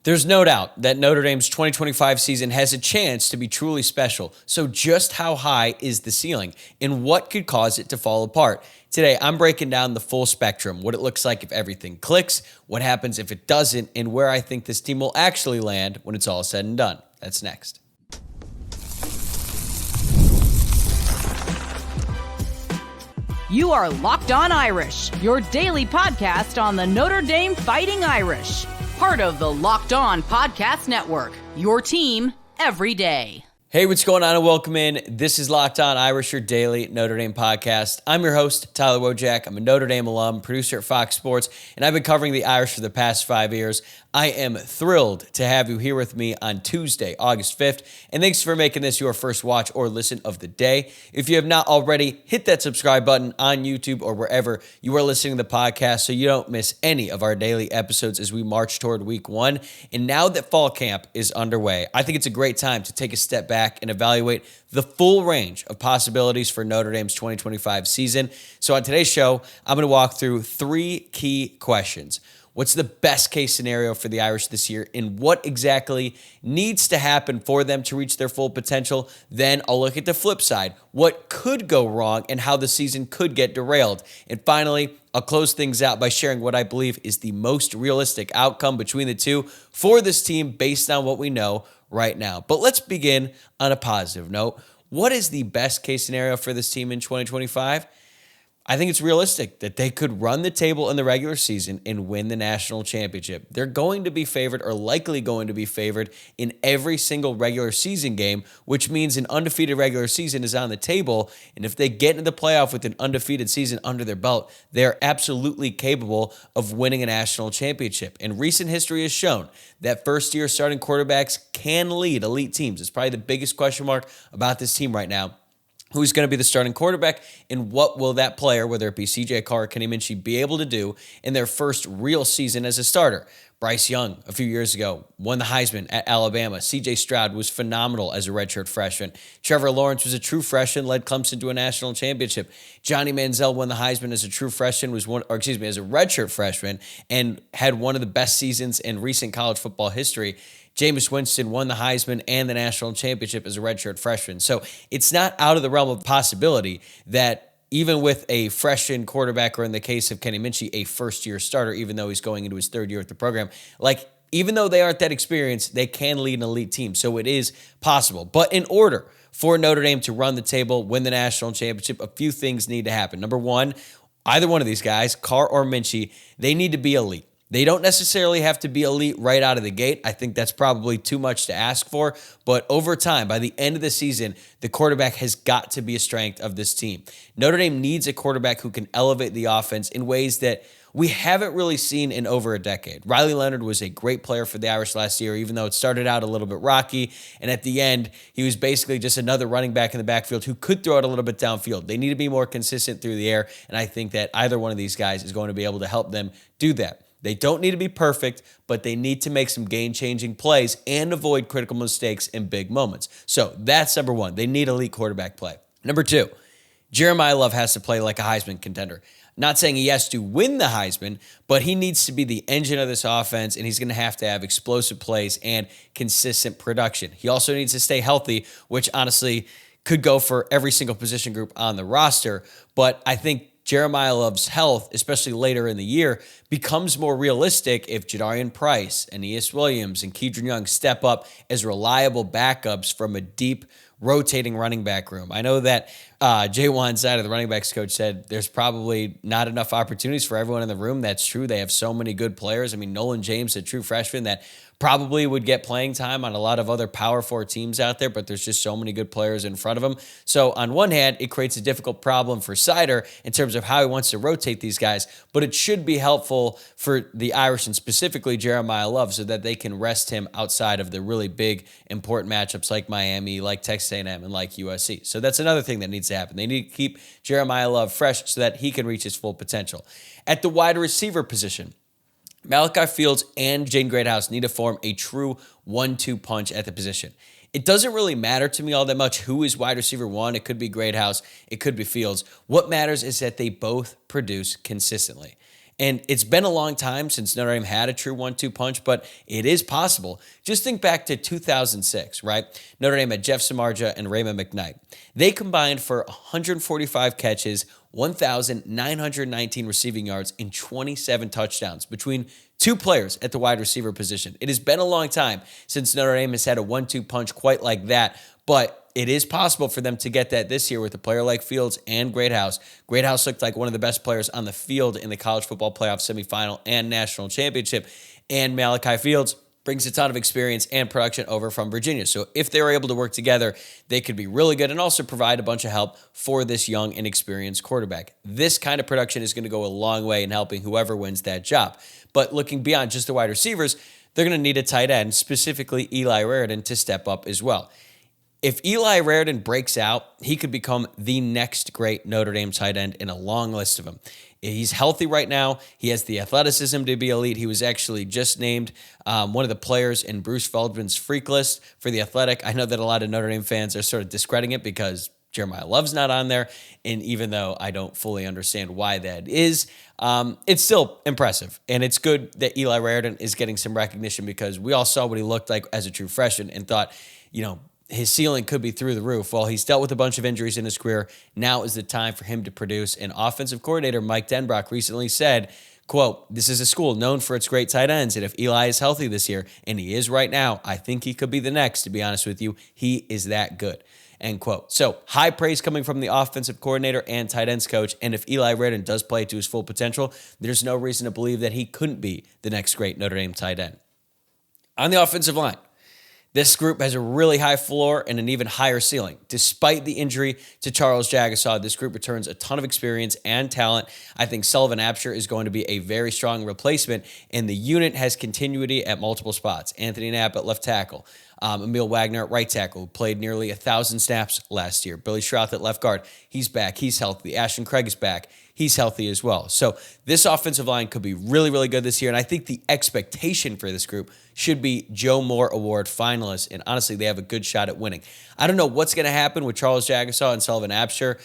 There's no doubt that Notre Dame's 2025 season has a chance to be truly special. So just how high is the ceiling and what could cause it to fall apart? Today, I'm breaking down the full spectrum, what it looks like if everything clicks, what happens if it doesn't, and where I think this team will actually land when it's all said and done. That's next. You are Locked On Irish, your daily podcast on the Notre Dame Fighting Irish. Part of the Locked On Podcast Network, your team every day. Hey, what's going on and welcome in. This is Locked On Irish, your daily Notre Dame podcast. I'm your host, Tyler Wojciak. I'm a Notre Dame alum, producer at Fox Sports, and I've been covering the Irish for the past 5 years. I am thrilled to have you here with me on Tuesday, August 5th, and thanks for making this your first watch or listen of the day. If you have not already, hit that subscribe button on YouTube or wherever you are listening to the podcast so you don't miss any of our daily episodes as we march toward week one. And now that fall camp is underway, I think it's a great time to take a step back and evaluate the full range of possibilities for Notre Dame's 2025 season. So on today's show, I'm going to walk through 3 key questions. What's the best case scenario for the Irish this year, and what exactly needs to happen for them to reach their full potential? Then I'll look at the flip side, what could go wrong and how the season could get derailed. And finally, I'll close things out by sharing what I believe is the most realistic outcome between the two for this team based on what we know right now. But let's begin on a positive note. What is the best case scenario for this team in 2025? I think it's realistic that they could run the table in the regular season and win the national championship. They're going to be favored or likely going to be favored in every single regular season game, which means an undefeated regular season is on the table. And if they get into the playoff with an undefeated season under their belt, they're absolutely capable of winning a national championship. And recent history has shown that first-year starting quarterbacks can lead elite teams. It's probably the biggest question mark about this team right now. Who's going to be the starting quarterback, and what will that player, whether it be C.J. Carr or Kenny Minchey, be able to do in their first real season as a starter? Bryce Young, a few years ago, won the Heisman at Alabama. C.J. Stroud was phenomenal as a redshirt freshman. Trevor Lawrence was a true freshman, led Clemson to a national championship. Johnny Manziel won the Heisman as a true freshman, as a redshirt freshman, and had one of the best seasons in recent college football history. Jameis Winston won the Heisman and the national championship as a redshirt freshman. So it's not out of the realm of possibility that even with a freshman quarterback, or in the case of Kenny Minchey, a first-year starter, even though he's going into his third year at the program, even though they aren't that experienced, they can lead an elite team. So it is possible. But in order for Notre Dame to run the table, win the national championship, a few things need to happen. Number one, either one of these guys, Carr or Minchey, they need to be elite. They don't necessarily have to be elite right out of the gate. I think that's probably too much to ask for. But over time, by the end of the season, the quarterback has got to be a strength of this team. Notre Dame needs a quarterback who can elevate the offense in ways that we haven't really seen in over a decade. Riley Leonard was a great player for the Irish last year, even though it started out a little bit rocky. And at the end, he was basically just another running back in the backfield who could throw it a little bit downfield. They need to be more consistent through the air. And I think that either one of these guys is going to be able to help them do that. They don't need to be perfect, but they need to make some game-changing plays and avoid critical mistakes in big moments. So that's number one. They need elite quarterback play. Number two, Jeremiah Love has to play like a Heisman contender. Not saying he has to win the Heisman, but he needs to be the engine of this offense, and he's going to have explosive plays and consistent production. He also needs to stay healthy, which honestly could go for every single position group on the roster. But I think Jeremiah Love's health, especially later in the year, becomes more realistic if Jadarian Price, Aeneas Williams, and Kedron Young step up as reliable backups from a deep, rotating running back room. I know that Jay Wonside, the running backs coach, said there's probably not enough opportunities for everyone in the room. That's true. They have so many good players. I mean, Nolan James, a true freshman that probably would get playing time on a lot of other Power 4 teams out there, but there's just so many good players in front of him. So on one hand, it creates a difficult problem for Sider in terms of how he wants to rotate these guys, but it should be helpful for the Irish and specifically Jeremiah Love so that they can rest him outside of the really big, important matchups like Miami, like Texas A&M, and like USC. So that's another thing that needs to happen. They need to keep Jeremiah Love fresh so that he can reach his full potential. At the wide receiver position, Malachi Fields and Jaden Greathouse need to form a true 1-2 punch at the position. It doesn't really matter to me all that much who is wide receiver one. It could be Greathouse. It could be Fields. What matters is that they both produce consistently. And it's been a long time since Notre Dame had a true 1-2 punch, but it is possible. Just think back to 2006, right? Notre Dame had Jeff Samardzija and Raymond McKnight. They combined for 145 catches, 1,919 receiving yards, and 27 touchdowns between two players at the wide receiver position. It has been a long time since Notre Dame has had a 1-2 punch quite like that, but it is possible for them to get that this year with a player like Fields and Greathouse. Greathouse looked like one of the best players on the field in the college football playoff semifinal and national championship, and Malachi Fields brings a ton of experience and production over from Virginia. So if they were able to work together, they could be really good and also provide a bunch of help for this young, inexperienced quarterback. This kind of production is going to go a long way in helping whoever wins that job. But looking beyond just the wide receivers, they're going to need a tight end, specifically Eli Raridan, to step up as well. If Eli Raridan breaks out, he could become the next great Notre Dame tight end in a long list of them. He's healthy right now. He has the athleticism to be elite. He was actually just named one of the players in Bruce Feldman's freak list for The Athletic. I know that a lot of Notre Dame fans are sort of discrediting it because Jeremiah Love's not on there. And even though I don't fully understand why that is, it's still impressive. And it's good that Eli Raridan is getting some recognition because we all saw what he looked like as a true freshman and thought, his ceiling could be through the roof. Well, he's dealt with a bunch of injuries in his career. Now is the time for him to produce. And offensive coordinator Mike Denbrock recently said, quote, "This is a school known for its great tight ends. And if Eli is healthy this year, and he is right now, I think he could be the next, to be honest with you. He is that good." End quote. So high praise coming from the offensive coordinator and tight ends coach. And if Eli Raridan does play to his full potential, there's no reason to believe that he couldn't be the next great Notre Dame tight end. On the offensive line, this group has a really high floor and an even higher ceiling. Despite the injury to Charles Jagasaw, this group returns a ton of experience and talent. I think Sullivan Absher is going to be a very strong replacement, and the unit has continuity at multiple spots. Anthony Knapp at left tackle, Emil Wagner at right tackle, who played nearly 1,000 snaps last year. Billy Schroth at left guard, he's back, he's healthy. Ashton Craig is back, he's healthy as well. So this offensive line could be really, really good this year, and I think the expectation for this group should be Joe Moore Award finalists, and honestly, they have a good shot at winning. I don't know what's going to happen with Charles Jagasaw and Sullivan Absher.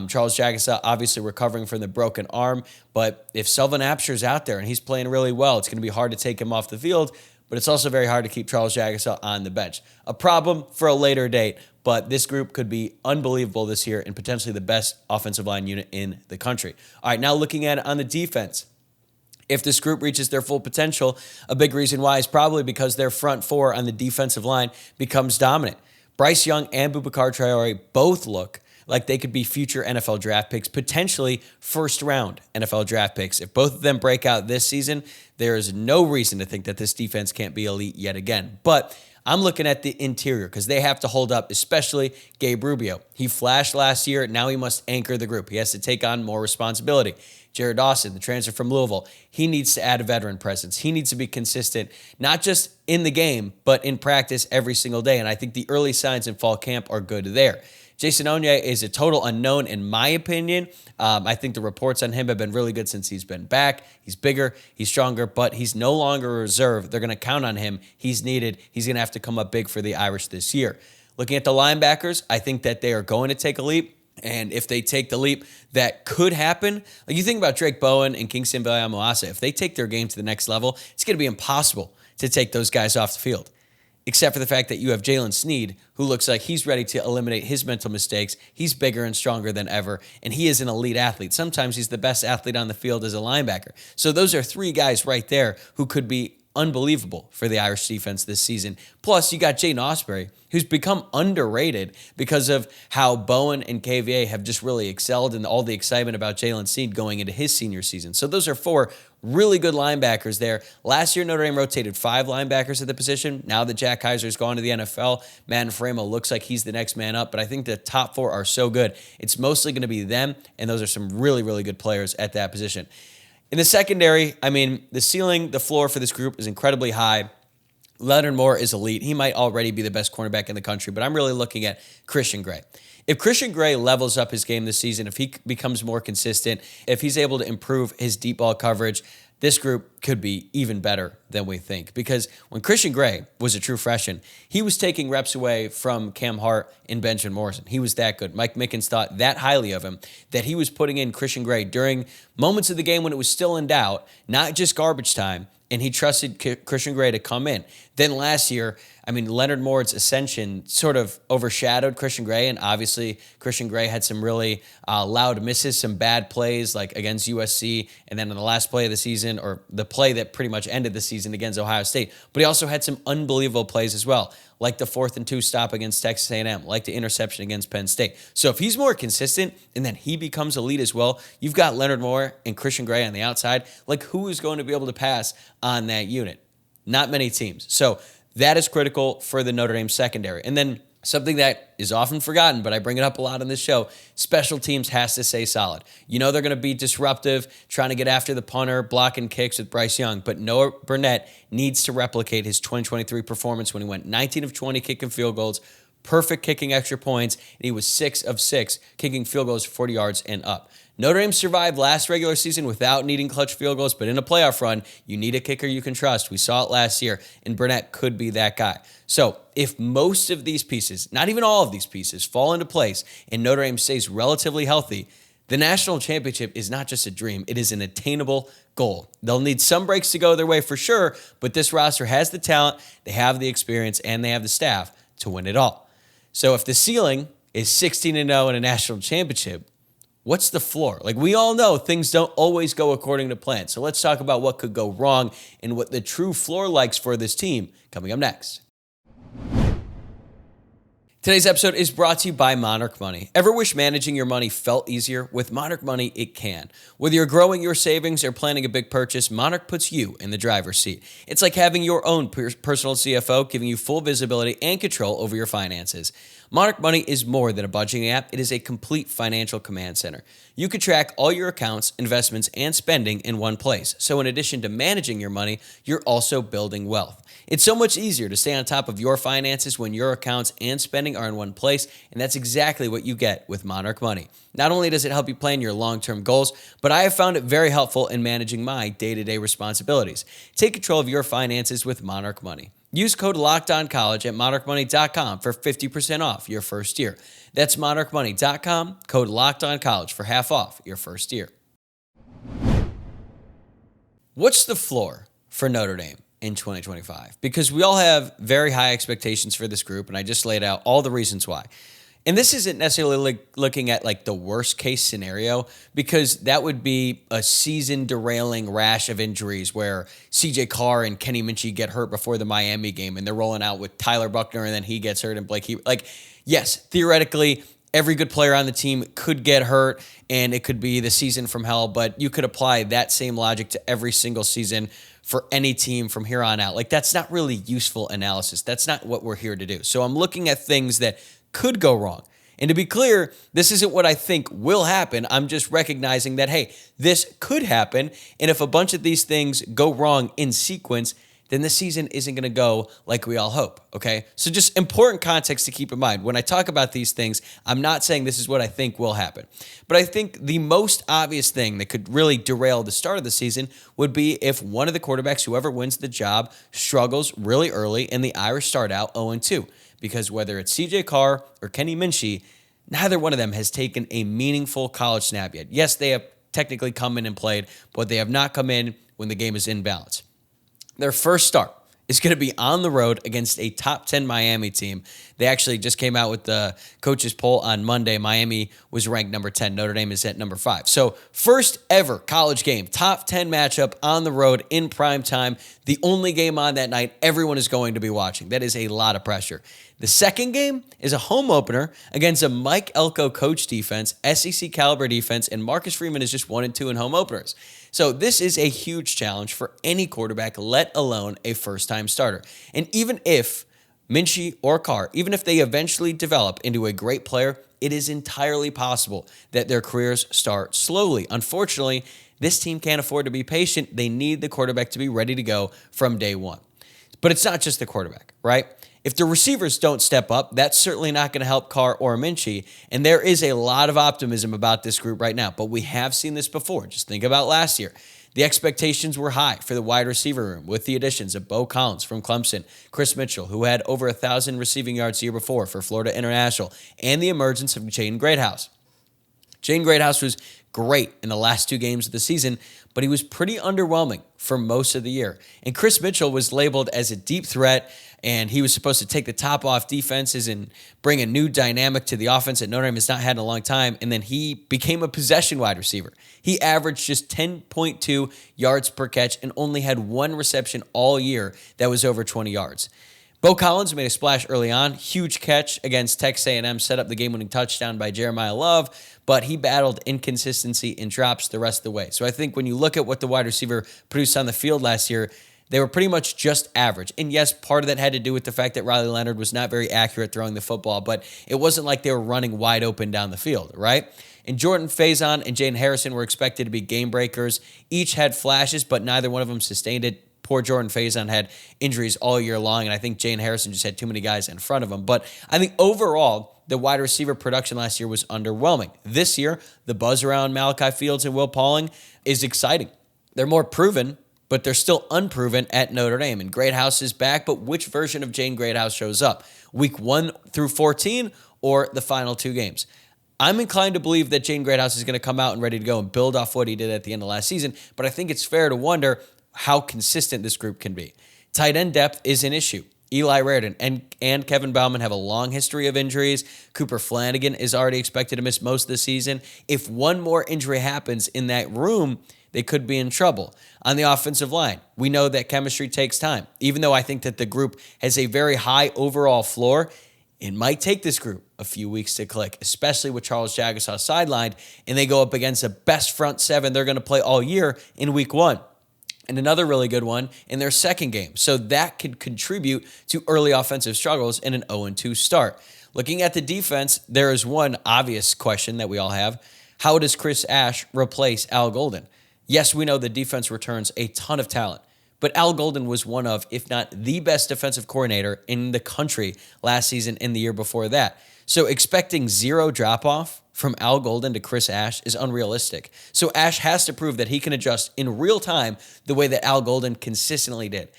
Charles Jagasaw obviously recovering from the broken arm, but if Sullivan Absher's out there and he's playing really well, it's going to be hard to take him off the field, but it's also very hard to keep Charles Jagasaw on the bench. A problem for a later date, but this group could be unbelievable this year and potentially the best offensive line unit in the country. All right, now looking at it on the defense. If this group reaches their full potential, a big reason why is probably because their front four on the defensive line becomes dominant. Bryce Young and Boubacar Traore both look like they could be future NFL draft picks, potentially first-round NFL draft picks. If both of them break out this season, there is no reason to think that this defense can't be elite yet again. But I'm looking at the interior because they have to hold up, especially Gabe Rubio. He flashed last year. Now he must anchor the group. He has to take on more responsibility. Jared Dawson, the transfer from Louisville, he needs to add a veteran presence. He needs to be consistent, not just in the game, but in practice every single day. And I think the early signs in fall camp are good there. Jason Onye is a total unknown in my opinion. I think the reports on him have been really good since he's been back. He's bigger, he's stronger, but he's no longer a reserve. They're going to count on him. He's needed. He's going to have to come up big for the Irish this year. Looking at the linebackers, I think that they are going to take a leap. And if they take the leap, that could happen. Like you think about Drake Bowen and Kingston Viliamuasa, if they take their game to the next level, it's going to be impossible to take those guys off the field. Except for the fact that you have Jalen Sneed, who looks like he's ready to eliminate his mental mistakes. He's bigger and stronger than ever, and he is an elite athlete. Sometimes he's the best athlete on the field as a linebacker. So those are three guys right there who could be unbelievable for the Irish defense this season. Plus, you got Jaden Osbury, who's become underrated because of how Bowen and KVA have just really excelled and all the excitement about Jalen Sneed going into his senior season. So those are four really good linebackers there. Last year, Notre Dame rotated 5 linebackers at the position. Now that Jack Kaiser's gone to the NFL, Matt Framo looks like he's the next man up, but I think the top 4 are so good. It's mostly going to be them, and those are some really, really good players at that position. In the secondary, I mean, the ceiling, the floor for this group is incredibly high. Leonard Moore is elite. He might already be the best cornerback in the country, but I'm really looking at Christian Gray. If Christian Gray levels up his game this season, if he becomes more consistent, if he's able to improve his deep ball coverage, this group could be even better than we think. Because when Christian Gray was a true freshman, he was taking reps away from Cam Hart and Benjamin Morrison. He was that good. Mike Mickens thought that highly of him, that he was putting in Christian Gray during moments of the game when it was still in doubt, not just garbage time, and he trusted Christian Gray to come in. Then last year, Leonard Moore's ascension sort of overshadowed Christian Gray, and obviously Christian Gray had some really loud misses, some bad plays like against USC, and then in the last play of the season, or the play that pretty much ended the season against Ohio State. But he also had some unbelievable plays as well, like the 4th and 2 stop against Texas A&M, like the interception against Penn State. So if he's more consistent and then he becomes elite as well, you've got Leonard Moore and Christian Gray on the outside. Like, who is going to be able to pass on that unit? Not many teams. So that is critical for the Notre Dame secondary. And then something that is often forgotten, but I bring it up a lot on this show, special teams has to stay solid. You know they're going to be disruptive, trying to get after the punter, blocking kicks with Bryce Young, but Noah Burnett needs to replicate his 2023 performance when he went 19 of 20 kicking field goals, perfect kicking extra points, and he was 6 of 6 kicking field goals 40 yards and up. Notre Dame survived last regular season without needing clutch field goals, but in a playoff run, you need a kicker you can trust. We saw it last year, and Burnett could be that guy. So if most of these pieces, not even all of these pieces, fall into place and Notre Dame stays relatively healthy, the national championship is not just a dream, it is an attainable goal. They'll need some breaks to go their way for sure, but this roster has the talent, they have the experience, and they have the staff to win it all. So if the ceiling is 16-0 in a national championship, what's the floor? Like, we all know things don't always go according to plan. So let's talk about what could go wrong and what the true floor likes for this team coming up next. Today's episode is brought to you by Monarch Money. Ever wish managing your money felt easier? With Monarch Money, it can. Whether you're growing your savings or planning a big purchase, Monarch puts you in the driver's seat. It's like having your own personal CFO, giving you full visibility and control over your finances. Monarch Money is more than a budgeting app. It is a complete financial command center. You can track all your accounts, investments, and spending in one place. So in addition to managing your money, you're also building wealth. It's so much easier to stay on top of your finances when your accounts and spending are in one place, and that's exactly what you get with Monarch Money. Not only does it help you plan your long-term goals, but I have found it very helpful in managing my day-to-day responsibilities. Take control of your finances with Monarch Money. Use code LOCKEDONCollege at monarchmoney.com for 50% off your first year. That's monarchmoney.com, code LOCKEDONCollege for half off your first year. What's the floor for Notre Dame in 2025? Because we all have very high expectations for this group, and I just laid out all the reasons why. And this isn't necessarily looking at like the worst case scenario, because that would be a season derailing rash of injuries where CJ Carr and Kenny Minchey get hurt before the Miami game and they're rolling out with Tyler Buckner and then he gets hurt and Blake Heber. Like, yes, theoretically, every good player on the team could get hurt and it could be the season from hell, but you could apply that same logic to every single season for any team from here on out. Like, that's not really useful analysis. That's not what we're here to do. So I'm looking at things that could go wrong. And to be clear, this isn't what I think will happen. I'm just recognizing that, hey, this could happen. And if a bunch of these things go wrong in sequence, then the season isn't going to go like we all hope, okay? So just important context to keep in mind. When I talk about these things, I'm not saying this is what I think will happen. But I think the most obvious thing that could really derail the start of the season would be if one of the quarterbacks, whoever wins the job, struggles really early and the Irish start out 0-2. Because whether it's CJ Carr or Kenny Minchey, neither one of them has taken a meaningful college snap yet. Yes, they have technically come in and played, but they have not come in when the game is in balance. Their first start is going to be on the road against a top 10 Miami team. They actually just came out with the coaches poll on Monday. Miami was ranked number 10. Notre Dame is at number 5. So first ever college game, top 10 matchup on the road in prime time. The only game on that night everyone is going to be watching. That is a lot of pressure. The second game is a home opener against a Mike Elko coach defense, SEC caliber defense, and Marcus Freeman is just 1-2 in home openers. So this is a huge challenge for any quarterback, let alone a first-time starter. And even if Minchey or Carr, even if they eventually develop into a great player, it is entirely possible that their careers start slowly. Unfortunately, this team can't afford to be patient. They need the quarterback to be ready to go from day one. But it's not just the quarterback, right? If the receivers don't step up, that's certainly not going to help Carr or Minchey. And there is a lot of optimism about this group right now. But we have seen this before. Just think about last year. The expectations were high for the wide receiver room with the additions of Bo Collins from Clemson, Chris Mitchell, who had over 1,000 receiving yards the year before for Florida International, and the emergence of Jaden Greathouse. Jaden Greathouse was great in the last 2 games of the season, but he was pretty underwhelming for most of the year. And Chris Mitchell was labeled as a deep threat, and he was supposed to take the top off defenses and bring a new dynamic to the offense that Notre Dame has not had in a long time. And then he became a possession wide receiver. He averaged just 10.2 yards per catch and only had 1 reception all year that was over 20 yards. Bo Collins made a splash early on. Huge catch against Texas A&M, set up the game-winning touchdown by Jeremiah Love, but he battled inconsistency and drops the rest of the way. So I think when you look at what the wide receiver produced on the field last year, they were pretty much just average. And yes, part of that had to do with the fact that Riley Leonard was not very accurate throwing the football, but it wasn't like they were running wide open down the field, right? And Jordan Faison and Jaden Harrison were expected to be game breakers. Each had flashes, but neither one of them sustained it. Poor Jordan Faison had injuries all year long, and I think Jaden Harrison just had too many guys in front of him. But I think overall, the wide receiver production last year was underwhelming. This year, the buzz around Malachi Fields and Will Pauling is exciting. They're more proven, but they're still unproven at Notre Dame. And Greathouse is back, but which version of Jaden Greathouse shows up? Week 1 through 14 or the final 2 games? I'm inclined to believe that Jaden Greathouse is going to come out and ready to go and build off what he did at the end of last season, but I think it's fair to wonder how consistent this group can be. Tight end depth is an issue. Eli Raridon and Kevin Bauman have a long history of injuries. Cooper Flanagan is already expected to miss most of the season. If one more injury happens in that room, they could be in trouble. On the offensive line, we know that chemistry takes time. Even though I think that the group has a very high overall floor, it might take this group a few weeks to click, especially with Charles Jagasaw sidelined, and they go up against the best front 7 they're going to play all year in week 1. And another really good one in their second game. So that could contribute to early offensive struggles in an 0-2 start. Looking at the defense, there is one obvious question that we all have. How does Chris Ash replace Al Golden? Yes, we know the defense returns a ton of talent, but Al Golden was one of, if not the best defensive coordinator in the country last season and the year before that. So expecting 0 drop-off from Al Golden to Chris Ash is unrealistic. So Ash has to prove that he can adjust in real time the way that Al Golden consistently did.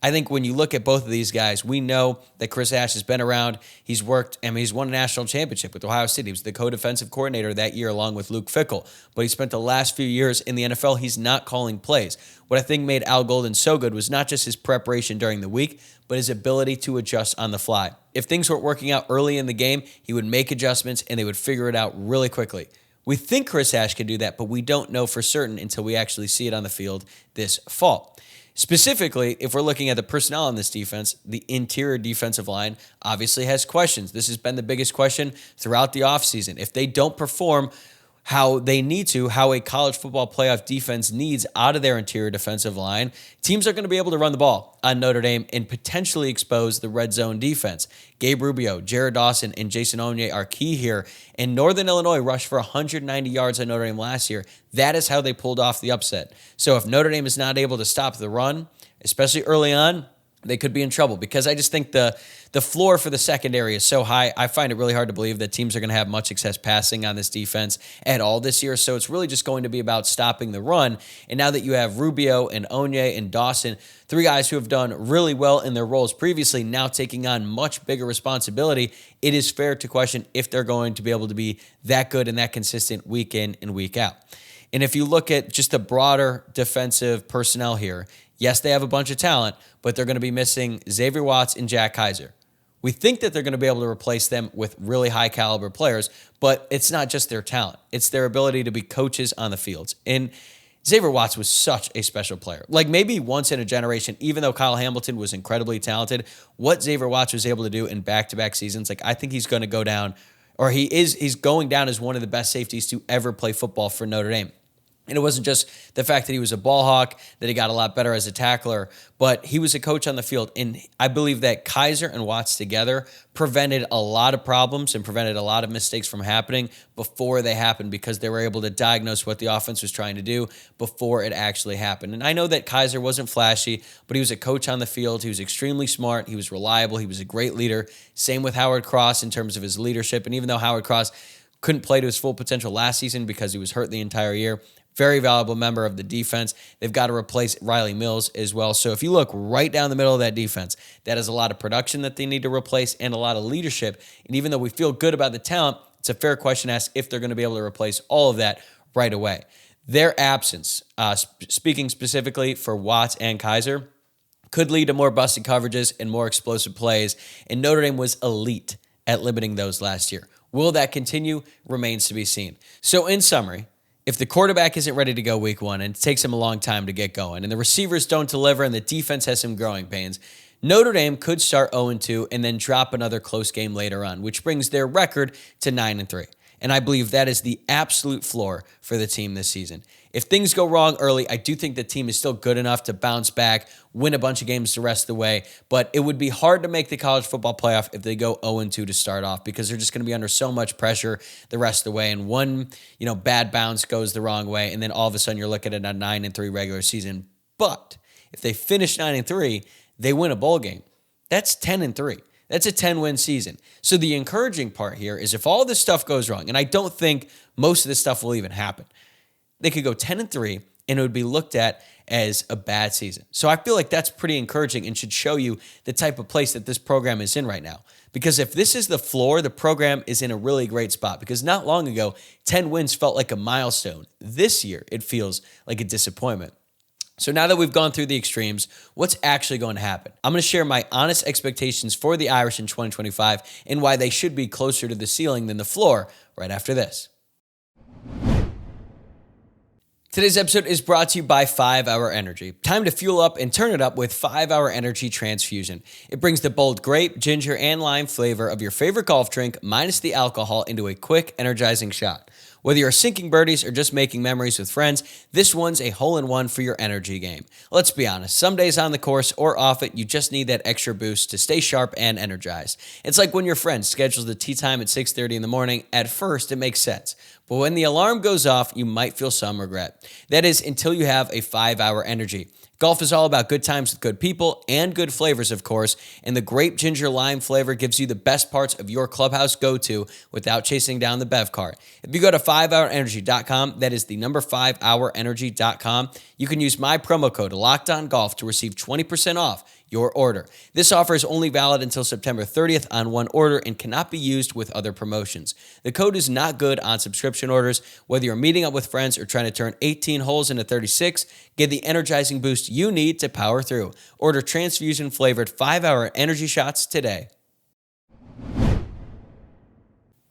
I think when you look at both of these guys, we know that Chris Ash has been around. He's worked, he's won a national championship with Ohio State. He was the co-defensive coordinator that year along with Luke Fickell. But he spent the last few years in the NFL. He's not calling plays. What I think made Al Golden so good was not just his preparation during the week, but his ability to adjust on the fly. If things weren't working out early in the game, he would make adjustments and they would figure it out really quickly. We think Chris Ash can do that, but we don't know for certain until we actually see it on the field this fall. Specifically, if we're looking at the personnel on this defense, the interior defensive line obviously has questions. This has been the biggest question throughout the offseason. If they don't perform how they need to, how a college football playoff defense needs out of their interior defensive line, teams are going to be able to run the ball on Notre Dame and potentially expose the red zone defense. Gabe Rubio, Jared Dawson, and Jason Onye are key here. And Northern Illinois rushed for 190 yards on Notre Dame last year. That is how they pulled off the upset. So if Notre Dame is not able to stop the run, especially early on, they could be in trouble because I just think the floor for the secondary is so high. I find it really hard to believe that teams are going to have much success passing on this defense at all this year. So it's really just going to be about stopping the run. And now that you have Rubio and Onye and Dawson, 3 guys who have done really well in their roles previously, now taking on much bigger responsibility, it is fair to question if they're going to be able to be that good and that consistent week in and week out. And if you look at just the broader defensive personnel here, yes, they have a bunch of talent, but they're going to be missing Xavier Watts and Jack Kaiser. We think that they're going to be able to replace them with really high caliber players, but it's not just their talent. It's their ability to be coaches on the fields. And Xavier Watts was such a special player. Like maybe once in a generation, even though Kyle Hamilton was incredibly talented, what Xavier Watts was able to do in back-to-back seasons, like I think he's going to go down, or he's going down as one of the best safeties to ever play football for Notre Dame. And it wasn't just the fact that he was a ball hawk, that he got a lot better as a tackler, but he was a coach on the field. And I believe that Kaiser and Watts together prevented a lot of problems and prevented a lot of mistakes from happening before they happened because they were able to diagnose what the offense was trying to do before it actually happened. And I know that Kaiser wasn't flashy, but he was a coach on the field. He was extremely smart. He was reliable. He was a great leader. Same with Howard Cross in terms of his leadership. And even though Howard Cross couldn't play to his full potential last season because he was hurt the entire year, very valuable member of the defense. They've got to replace Riley Mills as well. So if you look right down the middle of that defense, that is a lot of production that they need to replace and a lot of leadership. And even though we feel good about the talent, it's a fair question to ask if they're going to be able to replace all of that right away. Their absence, speaking specifically for Watts and Kaiser, could lead to more busted coverages and more explosive plays, and Notre Dame was elite at limiting those last year. Will that continue? Remains to be seen. So in summary, if the quarterback isn't ready to go week one and it takes him a long time to get going and the receivers don't deliver and the defense has some growing pains, Notre Dame could start 0-2 and then drop another close game later on, which brings their record to 9-3. And I believe that is the absolute floor for the team this season. If things go wrong early, I do think the team is still good enough to bounce back, win a bunch of games the rest of the way, but it would be hard to make the college football playoff if they go 0-2 to start off because they're just going to be under so much pressure the rest of the way, and one, bad bounce goes the wrong way, and then all of a sudden you're looking at a 9-3 regular season. But if they finish 9-3, they win a bowl game. That's 10-3. That's a 10-win season. So the encouraging part here is if all this stuff goes wrong, and I don't think most of this stuff will even happen, they could go 10-3 and it would be looked at as a bad season. So I feel like that's pretty encouraging and should show you the type of place that this program is in right now. Because if this is the floor, the program is in a really great spot. Because not long ago, 10 wins felt like a milestone. This year, it feels like a disappointment. So now that we've gone through the extremes, what's actually going to happen? I'm going to share my honest expectations for the Irish in 2025 and why they should be closer to the ceiling than the floor right after this. Today's episode is brought to you by 5 Hour Energy. Time to fuel up and turn it up with 5 Hour Energy Transfusion. It brings the bold grape, ginger, and lime flavor of your favorite golf drink minus the alcohol into a quick, energizing shot. Whether you're sinking birdies or just making memories with friends, this one's a hole-in-one for your energy game. Let's be honest, some days on the course or off it, you just need that extra boost to stay sharp and energized. It's like when your friend schedules the tee time at 6:30 in the morning. At first, it makes sense. But when the alarm goes off, you might feel some regret. That is until you have a 5 Hour Energy. Golf is all about good times with good people and good flavors, of course, and the grape ginger lime flavor gives you the best parts of your clubhouse go-to without chasing down the bev cart. If you go to 5hourenergy.com, that is the number 5hourenergy.com, you can use my promo code LOCKEDONGolf to receive 20% off your order. This offer is only valid until September 30th on one order and cannot be used with other promotions. The code is not good on subscription orders. Whether you're meeting up with friends or trying to turn 18 holes into 36, get the energizing boost you need to power through. Order transfusion-flavored 5 Hour Energy shots today.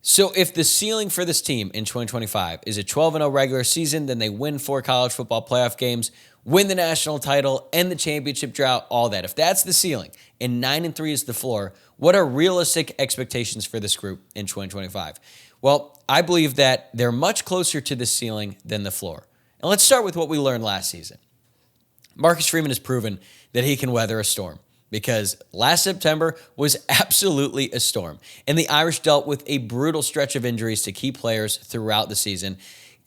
So if the ceiling for this team in 2025 is a 12-0 regular season, then they win 4 college football playoff games, win the national title, and the championship drought, all that. If that's the ceiling and 9-3 is the floor, what are realistic expectations for this group in 2025? Well, I believe that they're much closer to the ceiling than the floor. And let's start with what we learned last season. Marcus Freeman has proven that he can weather a storm, because last September was absolutely a storm, and the Irish dealt with a brutal stretch of injuries to key players throughout the season,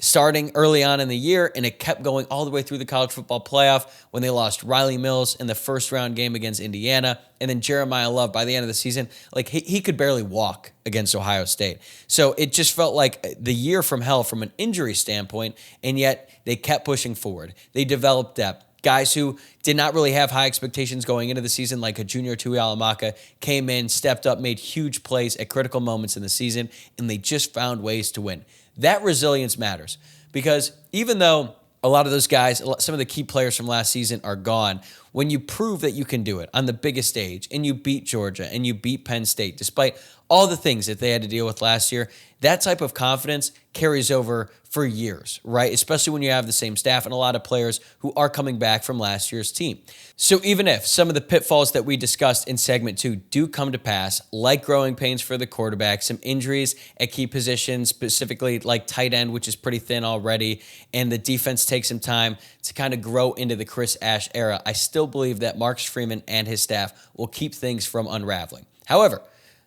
starting early on in the year, and it kept going all the way through the college football playoff when they lost Riley Mills in the first-round game against Indiana, and then Jeremiah Love by the end of the season, like he could barely walk against Ohio State. So it just felt like the year from hell from an injury standpoint, and yet they kept pushing forward. They developed depth. Guys who did not really have high expectations going into the season, like a junior Tui Alamaka, came in, stepped up, made huge plays at critical moments in the season, and they just found ways to win. That resilience matters, because even though a lot of those guys, some of the key players from last season are gone, when you prove that you can do it on the biggest stage and you beat Georgia and you beat Penn State, despite all the things that they had to deal with last year, that type of confidence carries over for years, right? Especially when you have the same staff and a lot of players who are coming back from last year's team. So even if some of the pitfalls that we discussed in segment 2 do come to pass, like growing pains for the quarterback, some injuries at key positions, specifically like tight end, which is pretty thin already, and the defense takes some time to kind of grow into the Chris Ash era, I still believe that Marcus Freeman and his staff will keep things from unraveling. However,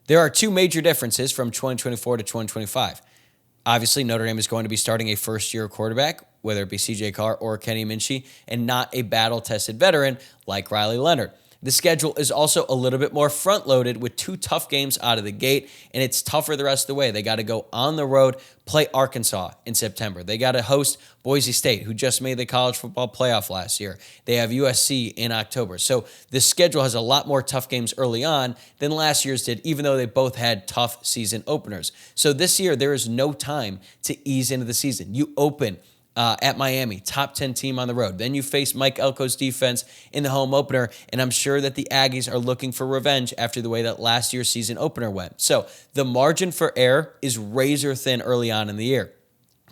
there are 2 major differences from 2024 to 2025. Obviously, Notre Dame is going to be starting a first-year quarterback, whether it be C.J. Carr or Kenny Minchey, and not a battle-tested veteran like Riley Leonard. The schedule is also a little bit more front-loaded with 2 tough games out of the gate, and it's tougher the rest of the way. They got to go on the road, play Arkansas in September. They got to host Boise State, who just made the college football playoff last year. They have USC in October. So the schedule has a lot more tough games early on than last year's did, even though they both had tough season openers. So this year, there is no time to ease into the season. You open at Miami, top 10 team on the road. Then you face Mike Elko's defense in the home opener, and I'm sure that the Aggies are looking for revenge after the way that last year's season opener went. So the margin for error is razor thin early on in the year.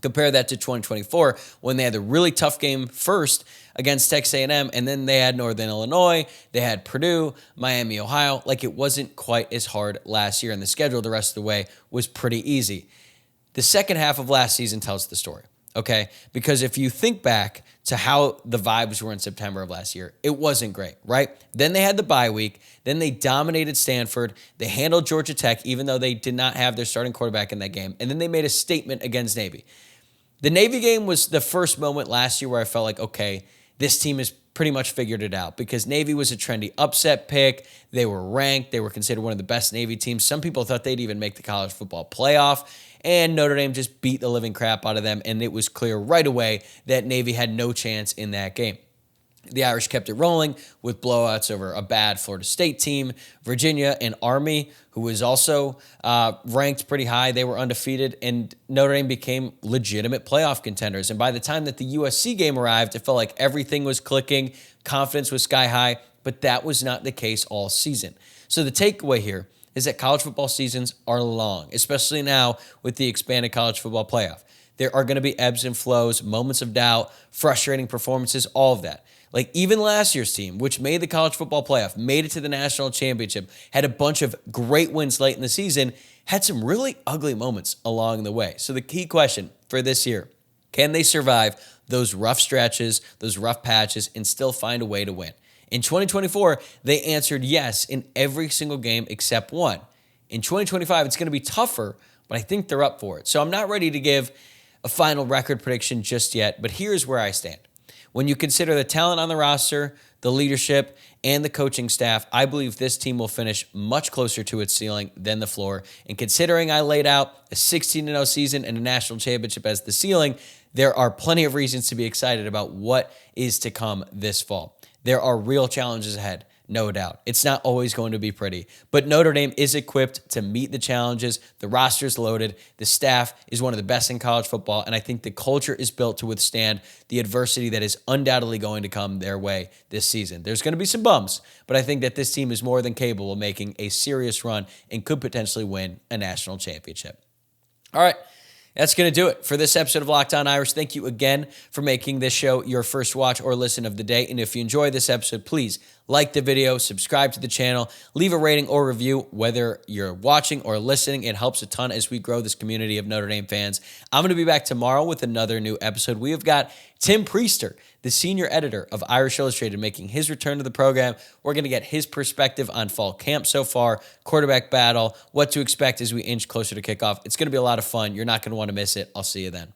Compare that to 2024 when they had the really tough game first against Texas A&M, and then they had Northern Illinois, they had Purdue, Miami, Ohio. Like, it wasn't quite as hard last year, and the schedule the rest of the way was pretty easy. The second half of last season tells the story. Okay, because if you think back to how the vibes were in September of last year, it wasn't great, right? Then they had the bye week. Then they dominated Stanford. They handled Georgia Tech, even though they did not have their starting quarterback in that game. And then they made a statement against Navy. The Navy game was the first moment last year where I felt like, okay, this team has pretty much figured it out, because Navy was a trendy upset pick. They were ranked. They were considered one of the best Navy teams. Some people thought they'd even make the college football playoff. And Notre Dame just beat the living crap out of them, and it was clear right away that Navy had no chance in that game. The Irish kept it rolling with blowouts over a bad Florida State team, Virginia, and Army, who was also ranked pretty high. They were undefeated, and Notre Dame became legitimate playoff contenders. And by the time that the USC game arrived, it felt like everything was clicking, confidence was sky high, but that was not the case all season. So the takeaway here is that college football seasons are long, especially now with the expanded college football playoff. There are going to be ebbs and flows, moments of doubt, frustrating performances, all of that. Like, even last year's team, which made the college football playoff, made it to the national championship, had a bunch of great wins late in the season, had some really ugly moments along the way. So the key question for this year, can they survive those rough stretches, those rough patches, and still find a way to win? In 2024, they answered yes in every single game except one. In 2025, it's going to be tougher, but I think they're up for it. So I'm not ready to give a final record prediction just yet, but here's where I stand. When you consider the talent on the roster, the leadership, and the coaching staff, I believe this team will finish much closer to its ceiling than the floor. And considering I laid out a 16-0 season and a national championship as the ceiling, there are plenty of reasons to be excited about what is to come this fall. There are real challenges ahead, no doubt. It's not always going to be pretty, but Notre Dame is equipped to meet the challenges. The roster is loaded. The staff is one of the best in college football, and I think the culture is built to withstand the adversity that is undoubtedly going to come their way this season. There's going to be some bumps, but I think that this team is more than capable of making a serious run and could potentially win a national championship. All right. That's going to do it for this episode of Locked On Irish. Thank you again for making this show your first watch or listen of the day. And if you enjoy this episode, please like the video, subscribe to the channel, leave a rating or review, whether you're watching or listening. It helps a ton as we grow this community of Notre Dame fans. I'm going to be back tomorrow with another new episode. We have got Tim Priester, the senior editor of Irish Illustrated, making his return to the program. We're going to get his perspective on fall camp so far, quarterback battle, what to expect as we inch closer to kickoff. It's going to be a lot of fun. You're not going to want to miss it. I'll see you then.